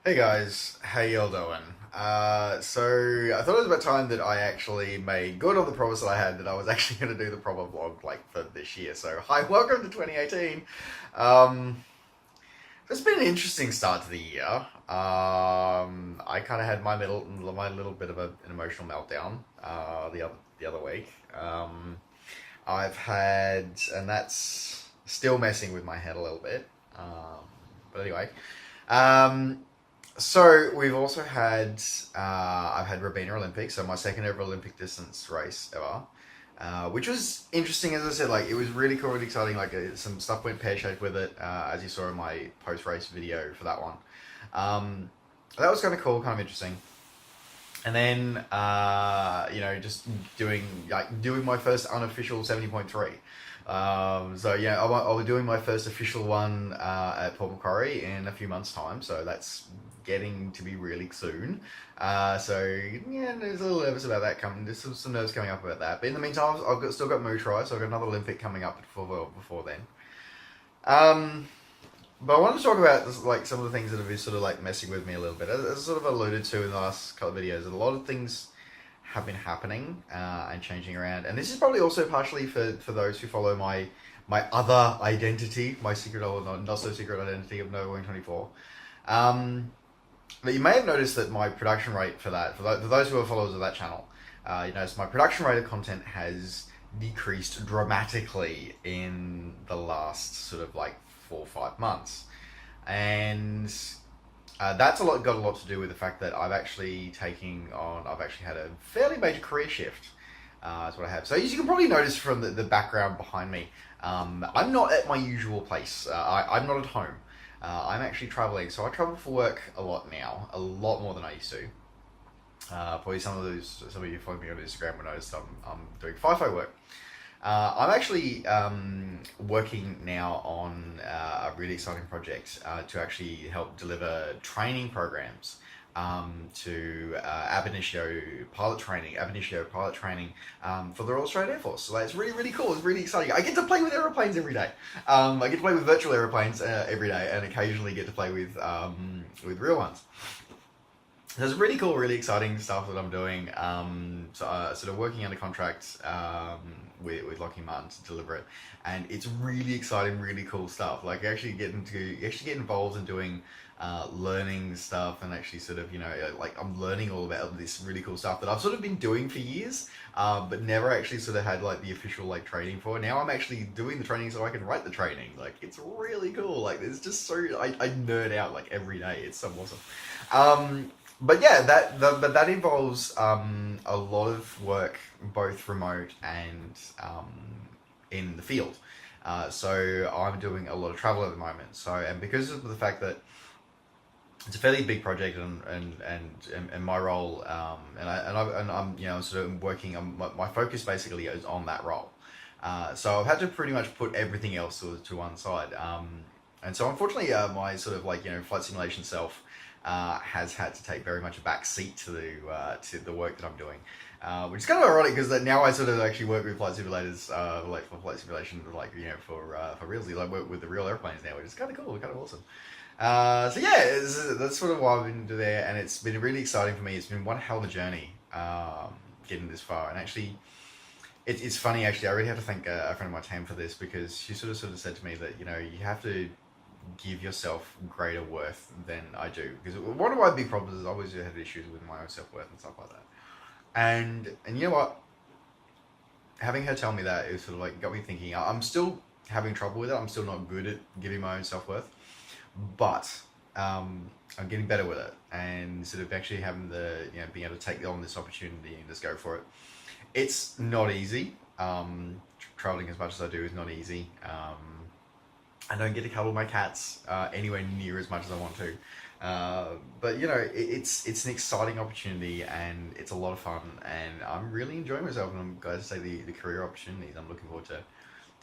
Hey guys, how y'all doing? So I thought it was about time that I actually made good on the promise that I had that I was actually going to do the proper vlog for this year. So hi, welcome to 2018. Um, it's been an interesting start to the year. I kind of had my little bit of an emotional meltdown the other week. I've had, and that's still messing with my head a little bit. But anyway. Um, so we've also had I've had Robina Olympics, so my second ever Olympic distance race ever, which was interesting. As I said, like it was really cool, really exciting. Like some stuff went pear shaped with it, as you saw in my post race video for that one. Um, that was kind of cool, kind of interesting. And then just doing my first unofficial 70.3. So yeah, I'll be doing my first official one at Port Macquarie in a few months' time. So that's getting to be really soon. So yeah, there's a little nervous about that coming. There's some nerves coming up about that. But in the meantime, still got Moo Try, so I've got another Olympic coming up before then. Um, but I wanted to talk about like some of the things that have been sort of like messing with me a little bit. As I sort of alluded to in the last couple of videos, a lot of things have been happening and changing around. And this is probably also partially for those who follow my other identity, my secret or not so secret identity of No Wing 24. But you may have noticed that my production rate for those who are followers of that channel, you notice my production rate of content has decreased dramatically in the last sort of like 4 or 5 months. And that's got a lot to do with the fact that I've actually had a fairly major career shift. That's what I have. So as you can probably notice from the background behind me, I'm not at my usual place. I'm not at home. I'm actually traveling. So I travel for work a lot now, a lot more than I used to. Probably some of you following me on Instagram will notice I'm doing FIFO work. I'm actually working now on a really exciting project to actually help deliver training programs to ab initio pilot training for the Royal Australian Air Force. So that's really, really cool. It's really exciting. I get to play with aeroplanes every day. I get to play with virtual aeroplanes every day, and occasionally get to play with real ones. There's really cool, really exciting stuff that I'm doing. Sort of working under contract with Lockheed Martin to deliver it, and it's really exciting, really cool stuff. Like actually get involved in doing learning stuff, and actually sort of like I'm learning all about this really cool stuff that I've sort of been doing for years, but never actually sort of had like the official like training for. Now I'm actually doing the training so I can write the training. Like it's really cool. Like it's just so I nerd out like every day. It's so awesome. But yeah, that involves a lot of work, both remote and in the field. So I'm doing a lot of travel at the moment. So and because of the fact that it's a fairly big project, and my role, I'm sort of working on my focus basically is on that role. So I've had to pretty much put everything else to one side. And so unfortunately, my sort of like flight simulation self has had to take very much a back seat to the work that I'm doing, which is kind of ironic because now I sort of actually work with flight simulators, like for flight simulation, like for realsy, like work with the real airplanes now, which is kind of cool, kind of awesome. So yeah, that's sort of why I've been there, and it's been really exciting for me. It's been one hell of a journey getting this far, and actually. It's funny actually. I really have to thank a friend of mine, Tam, for this, because she sort of said to me that you have to give yourself greater worth than I do, because one of my big problems is I always had issues with my own self-worth and stuff like that, and you know what, having her tell me that, it sort of like got me thinking. I'm still having trouble with it. I'm still not good at giving my own self-worth, but I'm getting better with it, and sort of actually having being able to take on this opportunity and just go for it. It's not easy. Traveling as much as I do is not easy. I don't get to cuddle my cats anywhere near as much as I want to. But it's an exciting opportunity, and it's a lot of fun, and I'm really enjoying myself. And I'm glad to say the career opportunities. I'm looking forward to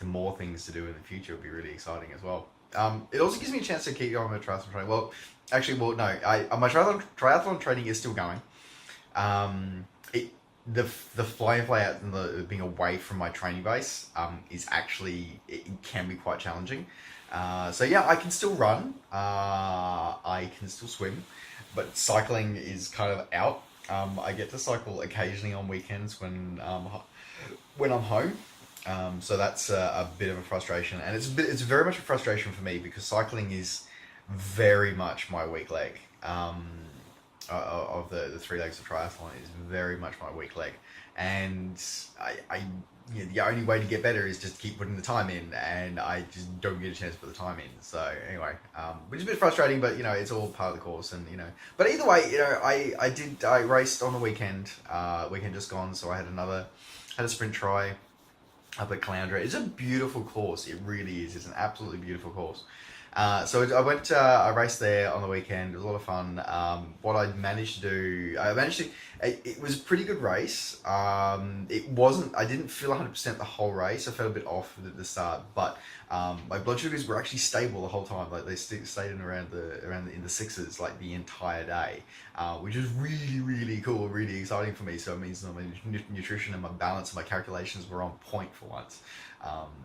more things to do in the future. It'll be really exciting as well. It also gives me a chance to keep going with triathlon training. Well, my triathlon training is still going. The fly in fly out and the being away from my training base is actually, it can be quite challenging. So yeah, I can still run. I I can still swim, but cycling is kind of out. I get to cycle occasionally on weekends when I'm home. So that's a bit of a frustration, and it's very much a frustration for me because cycling is very much my weak leg. Of the three legs of triathlon is very much my weak leg, and the only way to get better is just keep putting the time in, and I just don't get a chance to put the time in. So anyway, which is a bit frustrating, but it's all part of the course, and But either way, I raced on the weekend, weekend just gone, so I had a sprint try up at Caloundra. It's a beautiful course. It really is. It's an absolutely beautiful course. So I raced there on the weekend. It was a lot of fun. What I managed to do, it was a pretty good race. I didn't feel 100% the whole race. I felt a bit off at the start, but my blood sugars were actually stable the whole time. Like they stayed in in the sixes like the entire day, which is really, really cool, really exciting for me. So it means that my nutrition and my balance and my calculations were on point for once.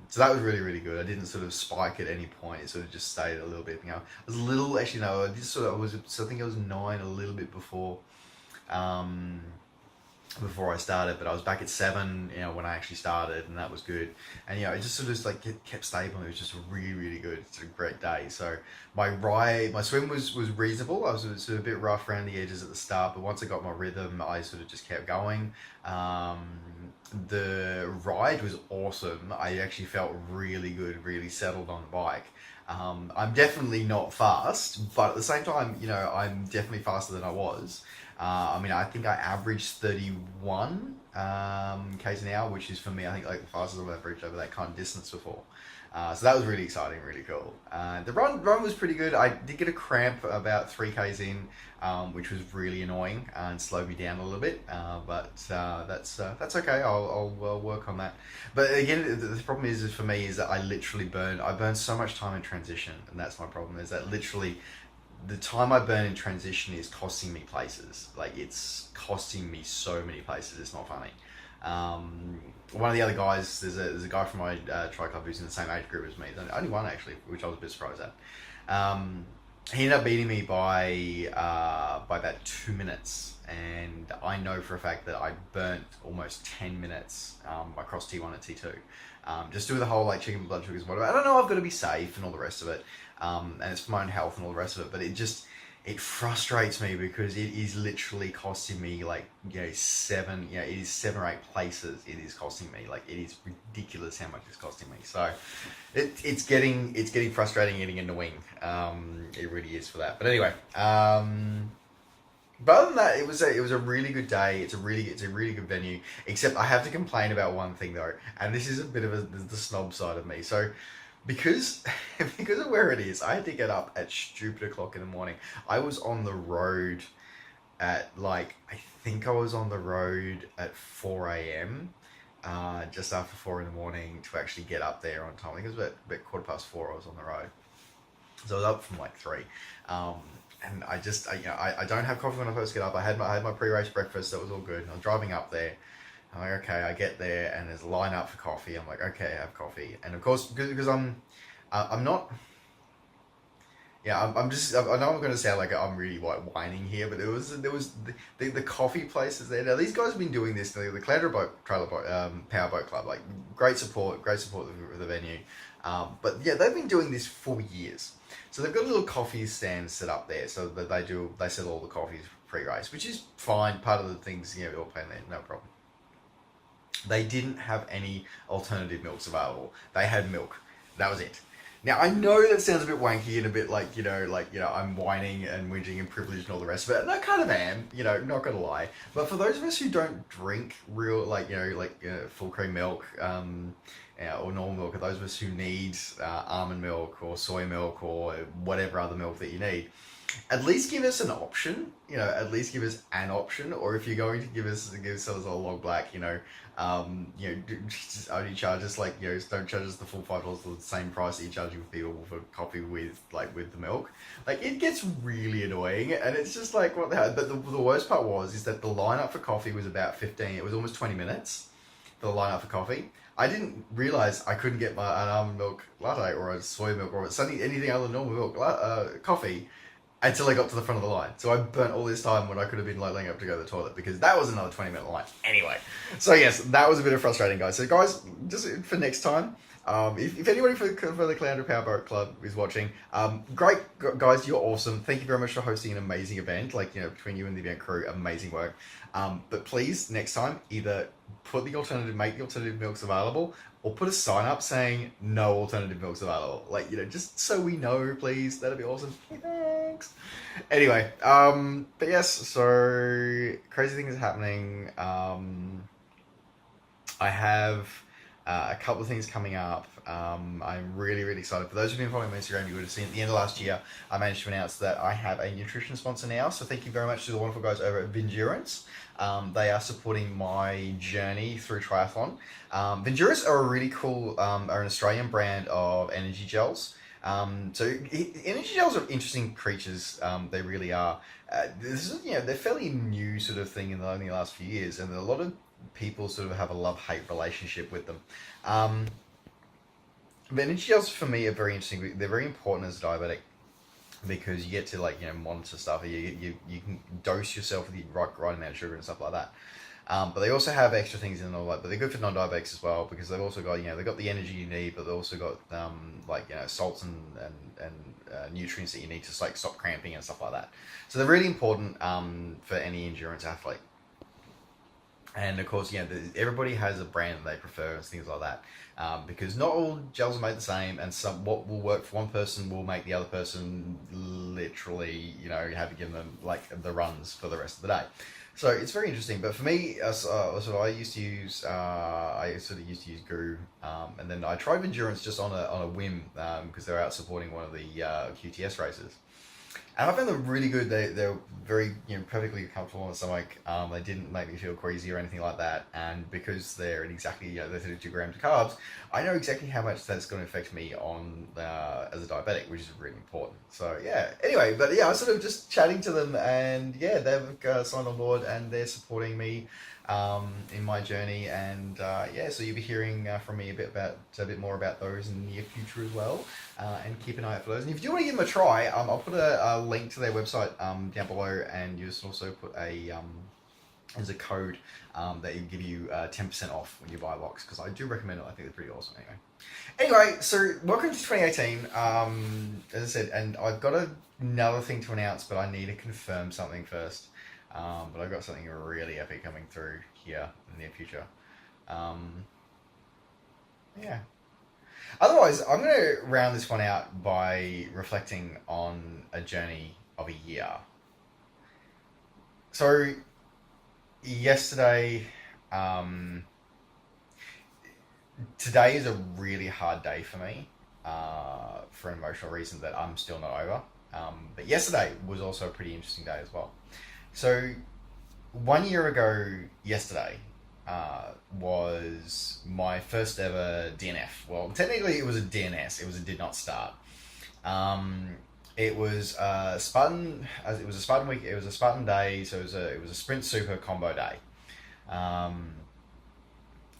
So that was really, really good. I didn't sort of spike at any point. It sort of just stayed a little bit. I was a little, actually no, I think I was 9 a little bit before I started, but I was back at 7, when I actually started, and that was good. And it just sort of like kept stable. It was just a really, really good, sort of great day. So my swim was reasonable. I was sort of a bit rough around the edges at the start, but once I got my rhythm, I sort of just kept going. The ride was awesome. I actually felt really good, really settled on the bike. I'm definitely not fast, but at the same time, I'm definitely faster than I was. I think I averaged 31 k's an hour, which is for me, I think like the fastest I've averaged over that kind of distance before. So that was really exciting, really cool. The run was pretty good. I did get a cramp about 3 k's in, which was really annoying and slowed me down a little bit. But that's okay. I'll work on that. But again, the problem is for me is that I burn so much time in transition, and that's my problem. Is that literally the time I burn in transition is costing me places. Like it's costing me so many places. It's not funny. One of the other guys, there's a guy from my tri club who's in the same age group as me. There's only one actually, which I was a bit surprised at. He ended up beating me by about 2 minutes, and I know for a fact that I burnt almost 10 minutes across T1 and T2. Just do the whole like checking blood sugars, whatever. I don't know, I've got to be safe and all the rest of it, and it's for my own health and all the rest of it. But it frustrates me because it is literally costing me like 7 it is 7 or 8 places. It is costing me, like it is ridiculous how much it's costing me. So it's getting frustrating, getting annoying. It really is for that. But anyway, but other than that, it was a really good day. It's a really good venue. Except I have to complain about one thing though, and this is a bit of the snob side of me. So because of where it is, I had to get up at stupid o'clock in the morning. I was on the road at I think I was on the road at 4 a.m. Just after 4 in the morning to actually get up there on time. I think it was about 4:15 I was on the road. So I was up from 3. And I don't have coffee when I first get up. I had my pre-race breakfast. That was all good. And I'm driving up there. I'm like, okay, I get there and there's a line up for coffee. I'm like, okay, I have coffee. And of course, because I'm not, I'm just, I know I'm going to sound like I'm really whining here, but there was the coffee places there. Now these guys have been doing this, the Caloundra Power Boat Club, like great support of the venue. But yeah, they've been doing this for years. So they've got a little coffee stand set up there, so that they sell all the coffees pre-race, which is fine. Part of the things, we all pay there, no problem. They didn't have any alternative milks available. They had milk. That was it. Now I know that sounds a bit wanky and a bit like I'm whining and whinging and privileged and all the rest of it, and I kind of am, not gonna lie. But for those of us who don't drink real full cream milk, or normal milk, or those of us who need almond milk or soy milk or whatever other milk that you need, at least give us an option. At least give us an option. Or if you're going to give us a log black, just only charge us don't charge us the full $5 for the same price that you charge people for coffee with the milk. It gets really annoying, and it's just like what the hell. But the worst part is that the lineup for coffee was about 15. It was almost 20 minutes for the lineup for coffee. I didn't realize I couldn't get an almond milk latte or a soy milk or anything other than normal milk coffee until I got to the front of the line. So I burnt all this time when I could have been like laying up to go to the toilet because that was another 20-minute line. Anyway, so yes, that was a bit of frustrating, guys. So guys, just for next time, if anybody for the Clounder Power Boat Club is watching, great guys, you're awesome. Thank you very much for hosting an amazing event. Like, you know, between you and the event crew, amazing work. But please, next time, either make the alternative milks available, or put a sign up saying no alternative milks available. Like, you know, just so we know, please. That'd be awesome. Thanks. Anyway, but yes, so crazy things are happening. I have a couple of things coming up. I'm really, really excited. For those who've been following my Instagram, you would have seen at the end of last year, I managed to announce that I have a nutrition sponsor now. So thank you very much to the wonderful guys over at Vindurance. They are supporting my journey through triathlon. Vindurance are a really cool, are an Australian brand of energy gels. Energy gels are interesting creatures. They really are. This is, you know, they're fairly new sort of thing in the only last few years, and a lot of people sort of have a love-hate relationship with them. But energy gels for me are very interesting. They're very important as a diabetic because you get to, like, you know, monitor stuff. You can dose yourself with the right amount of sugar and stuff like that. But they also have extra things in them, like, but they're good for non-diabetics as well because they've also got, you know, they've got the energy you need, but they've also got like, you know, salts and nutrients that you need to, like, stop cramping and stuff like that. So they're really important for any endurance athlete. And of course, yeah, everybody has a brand that they prefer and things like that. Because not all gels are made the same, and what will work for one person will make the other person literally, you know, have to give them like the runs for the rest of the day. So it's very interesting. But for me, I used to use Guru, and then I tried Endurance just on a whim because they're out supporting one of the QTS races. And I found them really good. They're very, you know, perfectly comfortable on the stomach. They didn't make me feel queasy or anything like that. And because they're at exactly, you know, they're 32 grams of carbs, I know exactly how much that's going to affect me on as a diabetic, which is really important. So yeah. Anyway, but yeah, I was sort of just chatting to them, and yeah, they've signed on board and they're supporting me in my journey. And yeah, so you'll be hearing from me a bit more about those in the near future as well. And keep an eye out for those. And if you want to give them a try, I'll put a link to their website down below, and you can also put as a code that will give you 10% off when you buy a box, because I do recommend it. I think they're pretty awesome anyway. So welcome to 2018. As I said, and I've got another thing to announce, but I need to confirm something first. But I've got something really epic coming through here in the near future. Yeah. Otherwise, I'm going to round this one out by reflecting on a journey of a year. So, yesterday, today is a really hard day for me for an emotional reason that I'm still not over. But yesterday was also a pretty interesting day as well. So, 1 year ago yesterday, was my first ever DNF. Well, technically it was a DNS. It was a did not start. It was Spartan. It was a Spartan week. It was a Spartan day. So it was a sprint super combo day,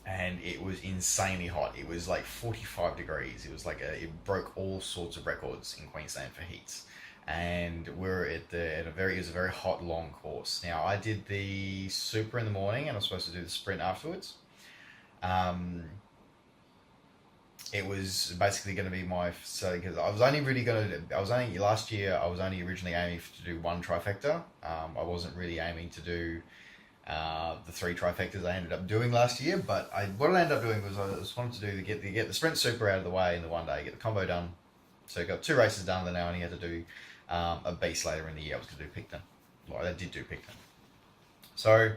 and it was insanely hot. It was like 45 degrees. It was like it broke all sorts of records in Queensland for heats. And we're it was a very hot, long course. Now, I did the super in the morning, and I was supposed to do the sprint afterwards. It was basically going to be because I was only last year, I was only originally aiming to do one trifecta. I wasn't really aiming to do the three trifectas I ended up doing last year, but what I ended up doing was I just wanted to get the sprint super out of the way in the one day, get the combo done. So I got 2 races done, then I only had to do a beast later in the year. I was going to do Picton. Well, I did do Picton. So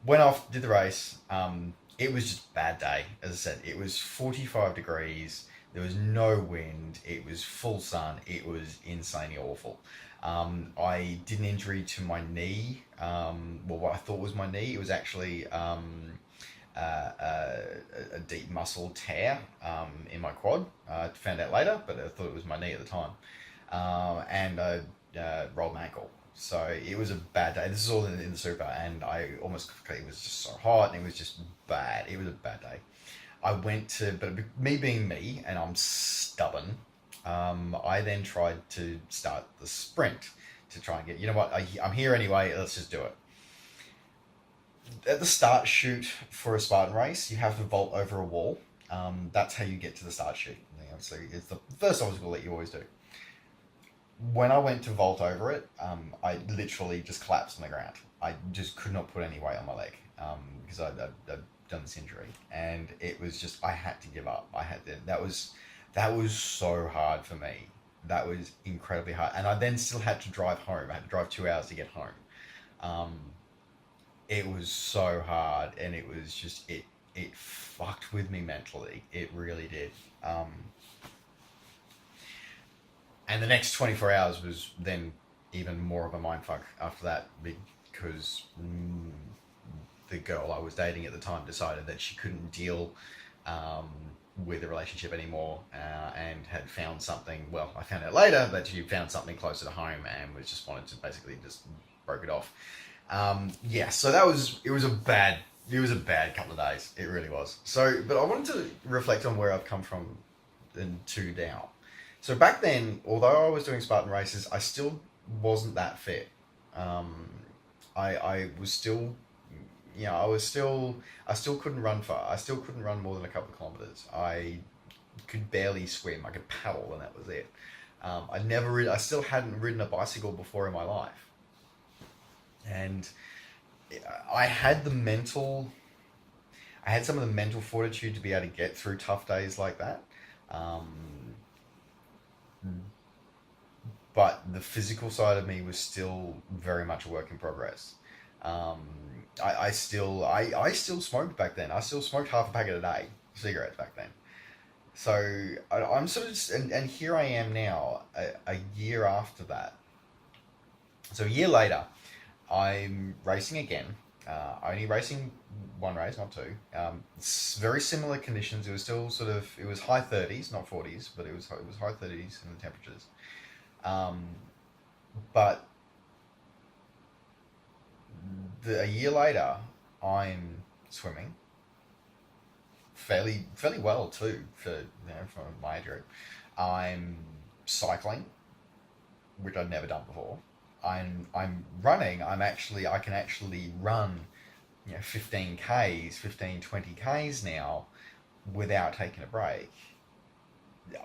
went off, did the race. It was just a bad day. As I said, it was 45 degrees. There was no wind. It was full sun. It was insanely awful. I did an injury to my knee. What I thought was my knee. It was actually a deep muscle tear in my quad. I found out later, but I thought it was my knee at the time. And I rolled my ankle. So it was a bad day. This is all in the super, and it was just so hot, and it was just bad. It was a bad day. But me being me, and I'm stubborn, I then tried to start the sprint to try and get, you know what, I'm here anyway, let's just do it. At the start chute for a Spartan race, you have to vault over a wall. That's how you get to the start chute. So it's the first obstacle that you always do. When I went to vault over it, I literally just collapsed on the ground. I just could not put any weight on my leg because I'd done this injury, and it was just I had to give up. I had to. That was so hard for me. That was incredibly hard, and I then still had to drive home. I had to drive 2 hours to get home. It was so hard, and it was just it fucked with me mentally. It really did. And the next 24 hours was then even more of a mindfuck after that, because the girl I was dating at the time decided that she couldn't deal with the relationship anymore, and had found something. Well, I found out later that she found something closer to home and was just wanted to basically just broke it off. So it was a bad couple of days. It really was. So, but I wanted to reflect on where I've come from and to now. So back then, although I was doing Spartan races, I still wasn't that fit. I was still, I still couldn't run far. I still couldn't run more than a couple of kilometers. I could barely swim. I could paddle, and that was it. I still hadn't ridden a bicycle before in my life. And I had some of the mental fortitude to be able to get through tough days like that. But the physical side of me was still very much a work in progress. I still smoked back then. I still smoked half a packet a day, cigarettes back then. So I'm sort of and here I am now, a year after that. So a year later, I'm racing again. Only racing one race, not two. It's very similar conditions. It was still it was high 30s, not 40s, but it was high 30s in the temperatures. But a year later, I'm swimming fairly well too for my age group. I'm cycling, which I'd never done before. I'm running. I can actually run 15 20 Ks now without taking a break.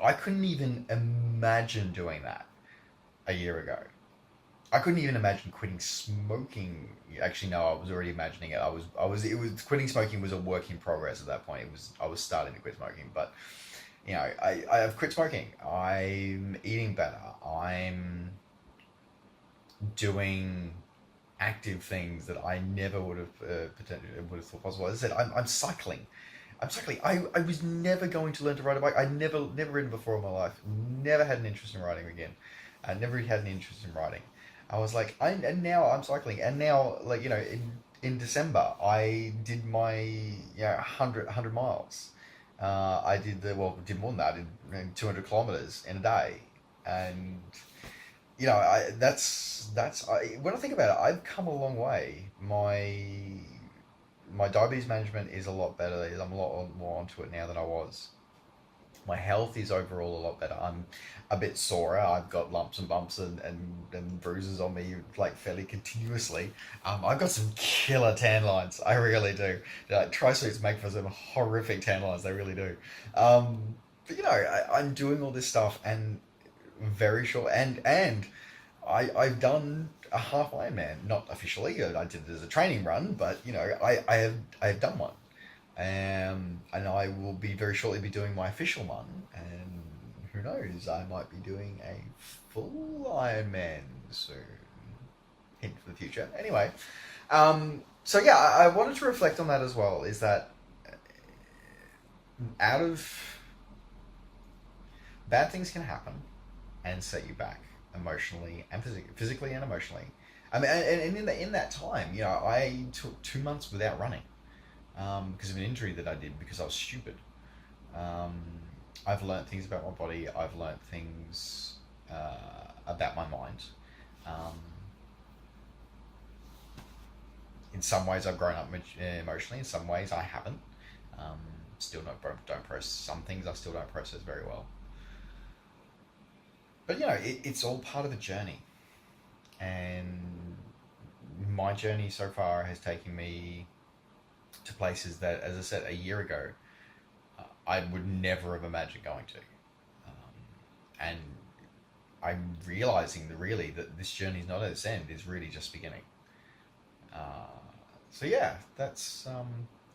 I couldn't even imagine doing that a year ago. I couldn't even imagine quitting smoking. Actually, no, I was already imagining it. Quitting smoking was a work in progress at that point. I was starting to quit smoking, but I've quit smoking. I'm eating better. I'm doing active things that I never would have potentially would have thought possible. As I said, I'm cycling. I was never going to learn to ride a bike. I'd never ridden before in my life. Never had an interest in riding again. I never had an interest in riding. I was like, and now I'm cycling. And now, in December, I did my 100 miles. I did did more than that. I did 200 kilometers in a day, and when I think about it, I've come a long way. My diabetes management is a lot better. I'm a lot more onto it now than I was. My health is overall a lot better. I'm a bit sorer. I've got lumps and bumps and bruises on me fairly continuously. I've got some killer tan lines. I really do. Tri-suits make for some horrific tan lines. They really do. But I'm doing all this stuff and very short and I've done a half Ironman, not officially. I did it as a training run, but I have done one, and I will be very shortly be doing my official one, and who knows, I might be doing a full Ironman soon. Hint for the future. Anyway, so yeah, I wanted to reflect on that as well. Is that out of bad things can happen and set you back emotionally and physically and emotionally. I mean, and in that time, I took 2 months without running because of an injury that I did because I was stupid. I've learned things about my body. I've learned things about my mind. In some ways, I've grown up emotionally. In some ways, I haven't. Still don't process some things. I still don't process very well. But it's all part of the journey, my journey so far has taken me to places that, as I said, a year ago, I would never have imagined going to. And I'm realizing that really that this journey is not at its end; it's really just beginning. Uh, so yeah, that's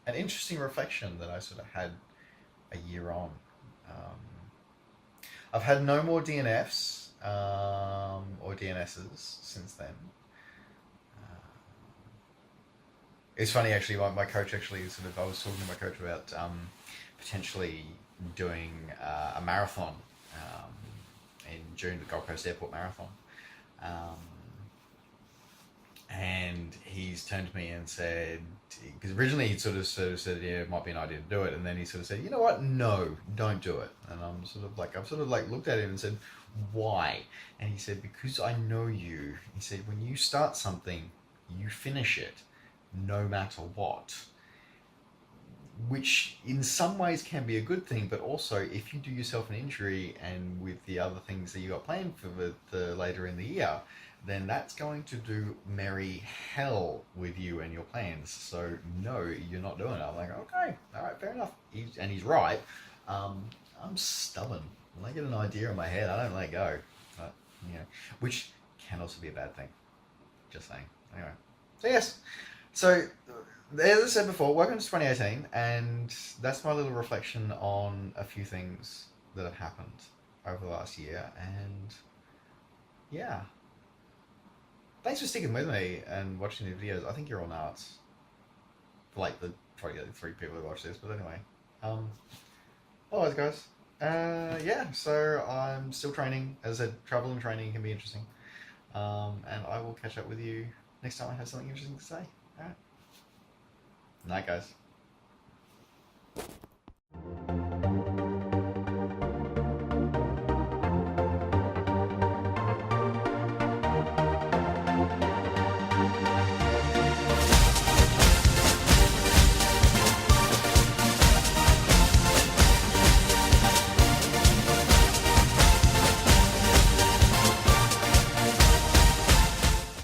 an interesting reflection that I sort of had a year on. Um, I've had no more DNFs or DNSs since then. It's funny actually. My coach actually sort of. I was talking to my coach about potentially doing a marathon in June, the Gold Coast Airport Marathon. Um, and he's turned to me and said, because originally he sort of said, yeah, it might be an idea to do it, and then he sort of said, you know what, no, don't do it. And I've sort of like looked at him and said, why? And he said, because I know you. He said, when you start something, you finish it, no matter what. Which in some ways can be a good thing, but also if you do yourself an injury and with the other things that you got planned for the later in the year, then that's going to do merry hell with you and your plans. So no, you're not doing it. I'm like, okay, all right, fair enough. He's right. I'm stubborn. When I get an idea in my head, I don't let go. But, which can also be a bad thing. Just saying. Anyway, so yes. So as I said before, welcome to 2018, and that's my little reflection on a few things that have happened over the last year, and yeah. Thanks for sticking with me and watching the videos. I think you're all nuts. Like probably the 3 people who watch this, but anyway. Otherwise, guys. Yeah, so I'm still training. As I said, travel and training can be interesting. And I will catch up with you next time I have something interesting to say. Alright. Night, guys.